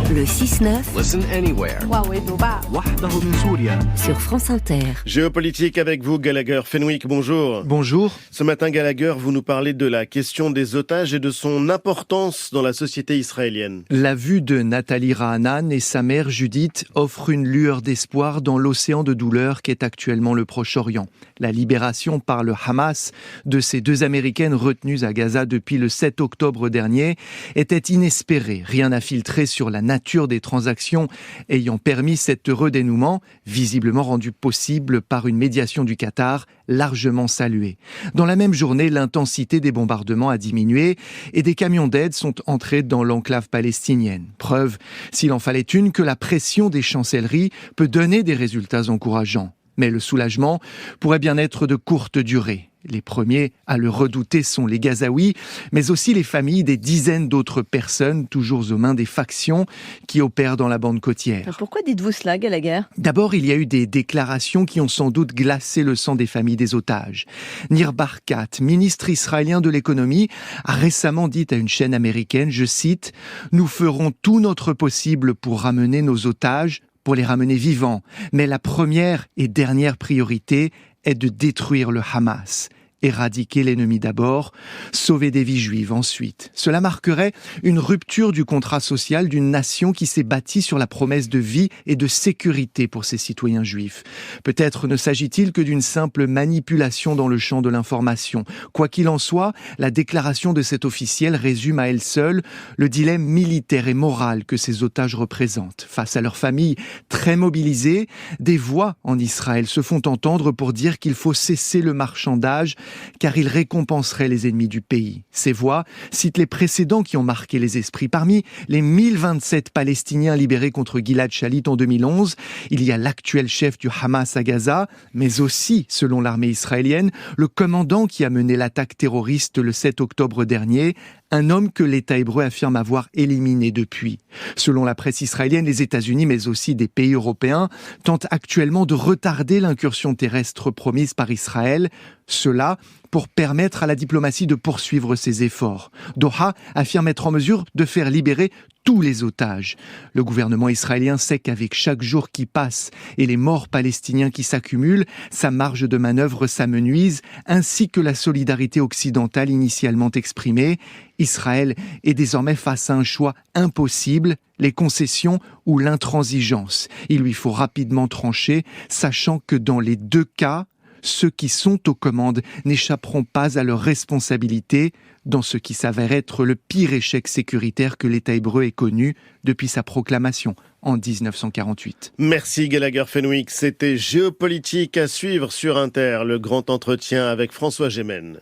Le 6-9. Listen anywhere. Sur France Inter. Géopolitique avec vous, Gallagher Fenwick, bonjour. Bonjour. Ce matin, Gallagher, vous nous parlez de la question des otages et de son importance dans la société israélienne. La vue de Nathalie Ra'anan et sa mère Judith offre une lueur d'espoir dans l'océan de douleur qu'est actuellement le Proche-Orient. La libération par le Hamas de ces deux Américaines retenues à Gaza depuis le 7 octobre dernier était inespérée. Rien n'a filtré sur la nature des transactions ayant permis cet heureux dénouement, visiblement rendu possible par une médiation du Qatar, largement saluée. Dans la même journée, l'intensité des bombardements a diminué et des camions d'aide sont entrés dans l'enclave palestinienne. Preuve, s'il en fallait une, que la pression des chancelleries peut donner des résultats encourageants. Mais le soulagement pourrait bien être de courte durée. Les premiers à le redouter sont les Gazaouis, mais aussi les familles des dizaines d'autres personnes, toujours aux mains des factions qui opèrent dans la bande côtière. Pourquoi dites-vous cela, Gallagher ? D'abord, il y a eu des déclarations qui ont sans doute glacé le sang des familles des otages. Nir Barkat, ministre israélien de l'économie, a récemment dit à une chaîne américaine, je cite, « Nous ferons tout notre possible pour ramener nos otages, pour les ramener vivants. Mais la première et dernière priorité est de détruire le Hamas. Éradiquer l'ennemi d'abord, sauver des vies juives ensuite. Cela marquerait une rupture du contrat social d'une nation qui s'est bâtie sur la promesse de vie et de sécurité pour ses citoyens juifs. Peut-être ne s'agit-il que d'une simple manipulation dans le champ de l'information. Quoi qu'il en soit, la déclaration de cet officiel résume à elle seule le dilemme militaire et moral que ces otages représentent. Face à leurs familles très mobilisées, des voix en Israël se font entendre pour dire qu'il faut cesser le marchandage car il récompenserait les ennemis du pays. Ces voix citent les précédents qui ont marqué les esprits. Parmi les 1027 Palestiniens libérés contre Gilad Shalit en 2011, il y a l'actuel chef du Hamas à Gaza, mais aussi, selon l'armée israélienne, le commandant qui a mené l'attaque terroriste le 7 octobre dernier, un homme que l'État hébreu affirme avoir éliminé depuis. Selon la presse israélienne, les États-Unis, mais aussi des pays européens, tentent actuellement de retarder l'incursion terrestre promise par Israël. Cela pour permettre à la diplomatie de poursuivre ses efforts. Doha affirme être en mesure de faire libérer tous les otages. Le gouvernement israélien sait qu'avec chaque jour qui passe et les morts palestiniens qui s'accumulent, sa marge de manœuvre s'amenuise, ainsi que la solidarité occidentale initialement exprimée. Israël est désormais face à un choix impossible, les concessions ou l'intransigeance. Il lui faut rapidement trancher, sachant que dans les deux cas, ceux qui sont aux commandes n'échapperont pas à leurs responsabilités dans ce qui s'avère être le pire échec sécuritaire que l'État hébreu ait connu depuis sa proclamation en 1948. Merci Gallagher Fenwick, c'était Géopolitique à suivre sur Inter, le grand entretien avec François Gémen.